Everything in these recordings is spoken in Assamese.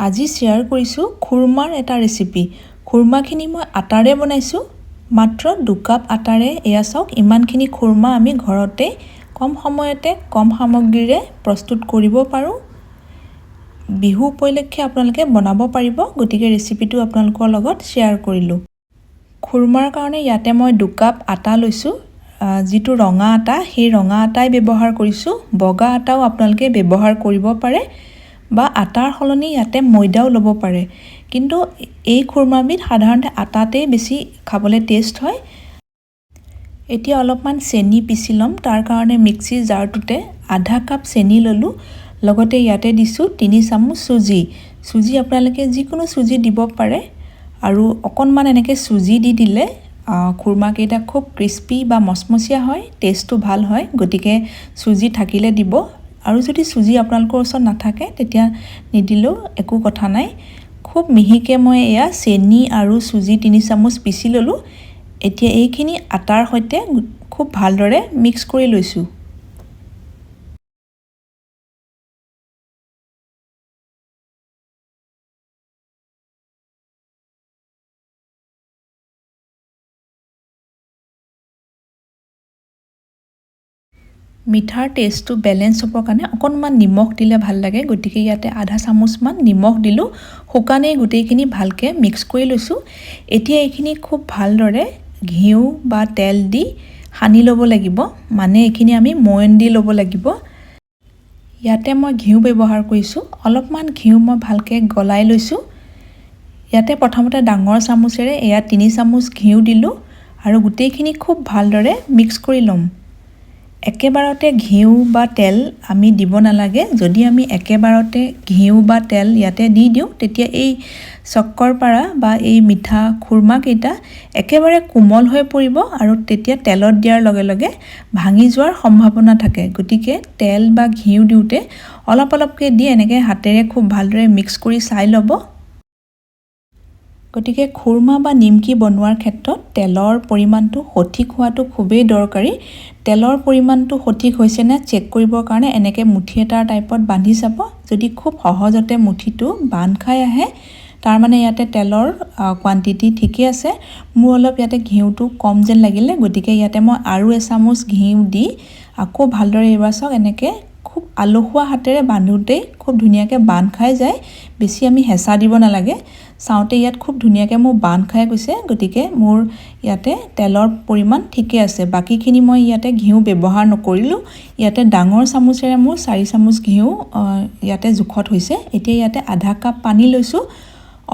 আজি শ্বেয়াৰ কৰিছোঁ খুৰমাৰ এটা ৰেচিপি। খুৰমাখিনি মই আটাৰে বনাইছোঁ। মাত্ৰ 2 কাপ আটাৰে এয়া চাওক ইমানখিনি খুৰমা আমি ঘৰতে কম সময়তে কম সামগ্ৰীৰে প্ৰস্তুত কৰিব পাৰোঁ। বিহু উপলক্ষে আপোনালোকে বনাব পাৰিব, গতিকে ৰেচিপিটো আপোনালোকৰ লগত শ্বেয়াৰ কৰিলোঁ। খুৰমাৰ কাৰণে ইয়াতে মই 2 কাপ আটা লৈছোঁ। যিটো ৰঙা আটা সেই ৰঙা আটাই ব্যৱহাৰ কৰিছোঁ। বগা আটাও আপোনালোকে ব্যৱহাৰ কৰিব পাৰে বা আটাৰ সলনি ইয়াতে ময়দাও ল'ব পাৰে, কিন্তু এই খুৰমাবিধ সাধাৰণতে আটাতেই বেছি খাবলৈ টেষ্ট হয়। এতিয়া অলপমান চেনি পিচি ল'ম। তাৰ কাৰণে মিক্সিৰ জাৰটোতে আধা কাপ চেনি ল'লোঁ। লগতে ইয়াতে দিছোঁ 3 চামুচ চুজি। চুজি আপোনালোকে যিকোনো চুজি দিব পাৰে আৰু অকণমান এনেকৈ চুজি দি দিলে খুৰমাকেইটা খুব ক্ৰিস্পি বা মচমচীয়া হয়, টেষ্টটো ভাল হয়। গতিকে চুজি থাকিলে দিব, আৰু যদি চুজি আপোনালোকৰ ওচৰত নাথাকে তেতিয়া নিদিলেও একো কথা নাই। খুব মিহিকৈ মই এয়া চেনি আৰু চুজি 3 চামুচ পিচি ল'লোঁ। এতিয়া এইখিনি আটাৰ সৈতে খুব ভালদৰে মিক্স কৰি লৈছোঁ। মিঠাৰ টেষ্টটো বেলেঞ্চ হ'বৰ কাৰণে অকণমান নিমখ দিলে ভাল লাগে, গতিকে ইয়াতে আধা চামুচমান নিমখ দিলোঁ। শুকানেই গোটেইখিনি ভালকৈ মিক্স কৰি লৈছোঁ। এতিয়া এইখিনি খুব ভালদৰে ঘিউ বা তেল দি সানি ল'ব লাগিব, মানে এইখিনি আমি ময়ন দি ল'ব লাগিব। ইয়াতে মই ঘিউ ব্যৱহাৰ কৰিছোঁ। অলপমান ঘিউ মই ভালকৈ গলাই লৈছোঁ। ইয়াতে প্ৰথমতে ডাঙৰ চামুচেৰে এয়া 3 চামুচ ঘিউ দিলোঁ আৰু গোটেইখিনি খুব ভালদৰে মিক্স কৰি ল'ম। একেবাৰতে ঘিউ বা তেল আমি দিব নালাগে। যদি আমি একেবাৰতে ঘিউ বা তেল ইয়াতে দি দিওঁ তেতিয়া এই চক্কৰপাৰা বা এই মিঠা খুৰমাকেইটা একেবাৰে কোমল হৈ পৰিব আৰু তেতিয়া তেলত দিয়াৰ লগে লগে ভাঙি যোৱাৰ সম্ভাৱনা থাকে। গতিকে তেল বা ঘিউ দিওঁতে অলপ অলপকৈ দি এনেকৈ হাতেৰে খুব ভালদৰে মিক্স কৰি চাই ল'ব। গতিকে খুৰমা বা নিমকি বনোৱাৰ ক্ষেত্ৰত তেলৰ পৰিমাণটো সঠিক হোৱাটো খুবেই দৰকাৰী। তেলৰ পৰিমাণটো সঠিক হৈছেনে চেক কৰিবৰ কাৰণে এনেকৈ মুঠি এটাৰ টাইপত বান্ধি চাব। যদি খুব সহজতে মুঠিটো বান্ধ খাই আহে, তাৰমানে ইয়াতে তেলৰ কোৱান্টিটি ঠিকেই আছে। মোৰ অলপ ইয়াতে ঘিউটো কম যেন লাগিলে, গতিকে ইয়াতে মই আৰু এচামুচ ঘিউ দি আকৌ ভালদৰে এইবাৰ চাওক এনেকৈ খুব আলসুৱা হাতেৰে বান্ধোতেই খুব ধুনীয়াকৈ বান্ধ খাই যায়। বেছি আমি হেঁচা দিব নালাগে। চাওঁতে ইয়াত খুব ধুনীয়াকৈ মোৰ বান্ধ খাই গৈছে, গতিকে মোৰ ইয়াতে তেলৰ পৰিমাণ ঠিকে আছে। বাকীখিনি মই ইয়াতে ঘিউ ব্যৱহাৰ নকৰিলোঁ। ইয়াতে ডাঙৰ চামুচেৰে মোৰ 4 চামুচ ঘিউ ইয়াতে জোখত হৈছে। এতিয়া ইয়াতে আধা কাপ পানী লৈছোঁ।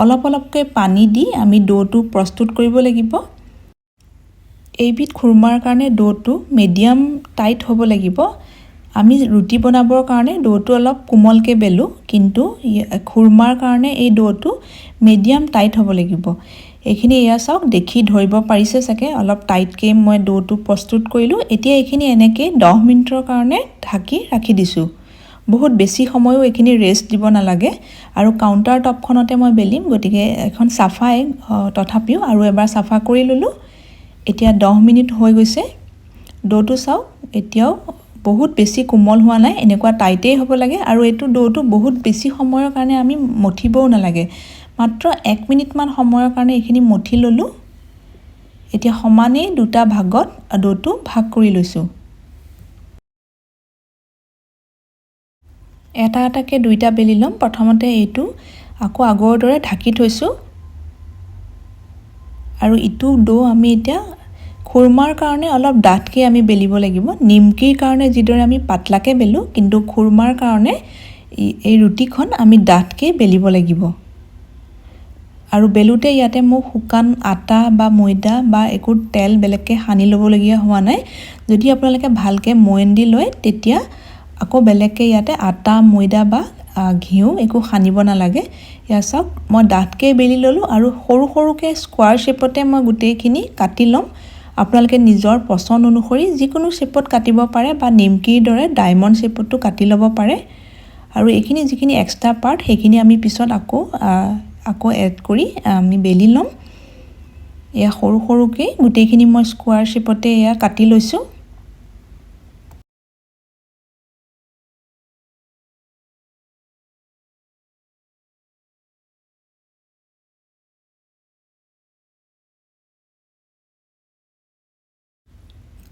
অলপ অলপকৈ পানী দি আমি ডোটো প্ৰস্তুত কৰিব লাগিব। এইবিধ খুৰমাৰ কাৰণে ডোটো মিডিয়াম টাইট হ'ব লাগিব। আমি ৰুটি বনাবৰ কাৰণে ডোটো অলপ কোমলকৈ বেলোঁ, কিন্তু খুৰমাৰ কাৰণে এই ডোটো মিডিয়াম টাইট হ'ব লাগিব। এইখিনি এয়া চাওক দেখি ধৰিব পাৰিছে চাগে, অলপ টাইটকৈ মই ডোটো প্ৰস্তুত কৰিলোঁ। এতিয়া এইখিনি এনেকৈ 10 মিনিটৰ কাৰণে ঢাকি ৰাখি দিছোঁ। বহুত বেছি সময়ো এইখিনি ৰেষ্ট দিব নালাগে। আৰু কাউণ্টাৰ টপখনতে মই বেলিম, গতিকে এখন চাফাই তথাপিও আৰু এবাৰ চাফা কৰি ল'লোঁ। এতিয়া 10 মিনিট হৈ গৈছে। ডোটো চাওক এতিয়াও বহুত বেছি কোমল হোৱা নাই, এনেকুৱা টাইটেই হ'ব লাগে। আৰু এইটো ডোটো বহুত বেছি সময়ৰ কাৰণে আমি মঠিবও নালাগে। মাত্ৰ 1 মিনিটমান সময়ৰ কাৰণে এইখিনি মঠি ল'লোঁ। এতিয়া সমানেই দুটা ভাগত ডোটো ভাগ কৰি লৈছোঁ। এটা এটাকৈ 2টা বেলি ল'ম। প্ৰথমতে এইটো আকৌ আগৰ দৰে ঢাকি থৈছোঁ, আৰু ইটো ডো আমি এতিয়া খুৰমাৰ কাৰণে অলপ ডাঠকৈ আমি বেলিব লাগিব। নিমকিৰ কাৰণে যিদৰে আমি পাতলাকৈ বেলোঁ, কিন্তু খুৰমাৰ কাৰণে এই ৰুটিখন আমি ডাঠকৈ বেলিব লাগিব। আৰু বেলোতে ইয়াতে মোক শুকান আটা বা ময়দা বা একো তেল বেলেগকৈ সানি ল'বলগীয়া হোৱা নাই। যদি আপোনালোকে ভালকৈ ময়ন দি লয় তেতিয়া আকৌ বেলেগকৈ ইয়াতে আটা ময়দা বা ঘিউ একো সানিব নালাগে। ইয়াৰ চাওক মই ডাঠকৈ বেলি ল'লোঁ আৰু সৰু সৰুকৈ স্কোৱাৰ শ্বেপতে মই গোটেইখিনি কাটি ল'ম। আপোনালোকে নিজৰ পচন্দ অনুসৰি যিকোনো শ্বেপত কাটিব পাৰে বা নিমকিৰ দৰে ডায়মণ্ড শ্বেপতো কাটি ল'ব পাৰে। আৰু এইখিনি যিখিনি এক্সট্ৰা পাৰ্ট সেইখিনি আমি পিছত আকৌ এড কৰি আমি বেলি ল'ম। এয়া সৰু সৰুকৈ গোটেইখিনি মই স্কোৱাৰ শ্বেপতে এয়া কাটি লৈছোঁ।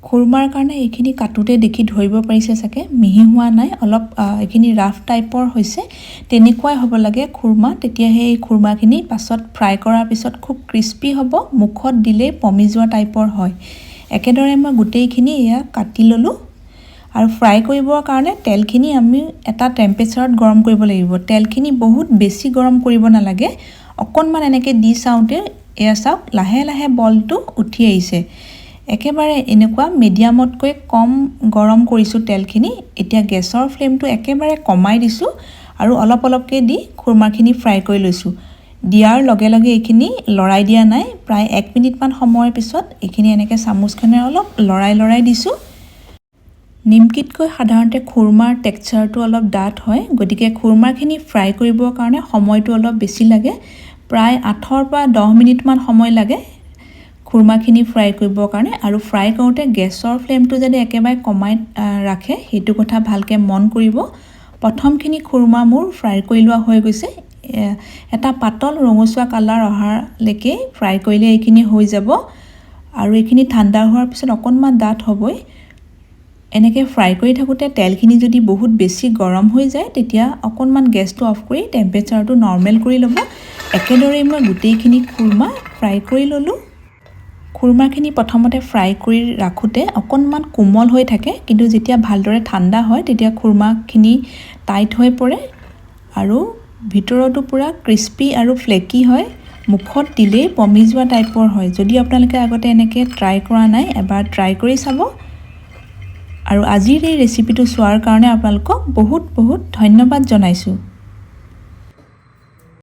খুৰমাৰ কাৰণে এইখিনি কাটোতে দেখি ধৰিব পাৰিছে চাগে মিহি হোৱা নাই, অলপ এইখিনি ৰাফ টাইপৰ হৈছে। তেনেকুৱাই হ'ব লাগে খুৰমা, তেতিয়াহে এই খুৰমাখিনি পাছত ফ্ৰাই কৰাৰ পিছত খুব ক্ৰিস্পি হ'ব, মুখত দিলেই পমি যোৱা টাইপৰ হয়। একেদৰে মই গোটেইখিনি এয়া কাটি ল'লোঁ। আৰু ফ্ৰাই কৰিবৰ কাৰণে তেলখিনি আমি এটা টেম্পাৰেচাৰত গৰম কৰিব লাগিব। তেলখিনি বহুত বেছি গৰম কৰিব নালাগে, অকণমান এনেকৈ দি চাওঁতে এয়া চাওক লাহে লাহে বলটো উঠি আহিছে। একেবাৰে এনেকুৱা মিডিয়ামতকৈ কম গৰম কৰিছোঁ তেলখিনি। এতিয়া গেছৰ ফ্লেমটো একেবাৰে কমাই দিছোঁ আৰু অলপ অলপকৈ দি খুৰমাখিনি ফ্ৰাই কৰি লৈছোঁ। দিয়াৰ লগে লগে এইখিনি লৰাই দিয়া নাই, প্ৰায় 1 মিনিটমান সময়ৰ পিছত এইখিনি এনেকৈ চামুচখনেৰে অলপ লৰাই দিছোঁ। নিমকিতকৈ সাধাৰণতে খুৰমাৰ টেক্সচাৰটো অলপ ডাঠ হয়, গতিকে খুৰমাখিনি ফ্ৰাই কৰিবৰ কাৰণে সময়টো অলপ বেছি লাগে। প্ৰায় 8 পৰা 10 মিনিটমান সময় লাগে খুৰমাখিনি ফ্ৰাই কৰিবৰ কাৰণে। আৰু ফ্ৰাই কৰোঁতে গেছৰ ফ্লেমটো যাতে একেবাৰে কমাই ৰাখে সেইটো কথা ভালকৈ মন কৰিব। প্ৰথমখিনি খুৰমা মোৰ ফ্ৰাই কৰি লোৱা হৈ গৈছে। এটা পাতল ৰঙচুৱা কালাৰ অহালৈকে ফ্ৰাই কৰিলে এইখিনি হৈ যাব। আৰু এইখিনি ঠাণ্ডা হোৱাৰ পিছত অকণমান ডাঠ হ'বই। এনেকৈ ফ্ৰাই কৰি থাকোঁতে তেলখিনি যদি বহুত বেছি গৰম হৈ যায় তেতিয়া অকণমান গেছটো অফ কৰি টেম্পাৰেচাৰটো নৰ্মেল কৰি ল'ব। একেদৰেই মই গোটেইখিনি খুৰমা ফ্ৰাই কৰি ল'লোঁ। খুৰমাখিনি প্ৰথমতে ফ্ৰাই কৰি ৰাখোঁতে অকণমান কোমল হৈ থাকে, কিন্তু যেতিয়া ভালদৰে ঠাণ্ডা হয় তেতিয়া খুৰমাখিনি টাইট হৈ পৰে আৰু ভিতৰতো পূৰা ক্ৰিস্পি আৰু ফ্লেকি হয়, মুখত দিলেই পমি যোৱা টাইপৰ হয়। যদি আপোনালোকে আগতে এনেকৈ ট্ৰাই কৰা নাই, এবাৰ ট্ৰাই কৰি চাব। আৰু আজিৰ এই ৰেচিপিটো চোৱাৰ কাৰণে আপোনালোকক বহুত বহুত ধন্যবাদ জনাইছোঁ।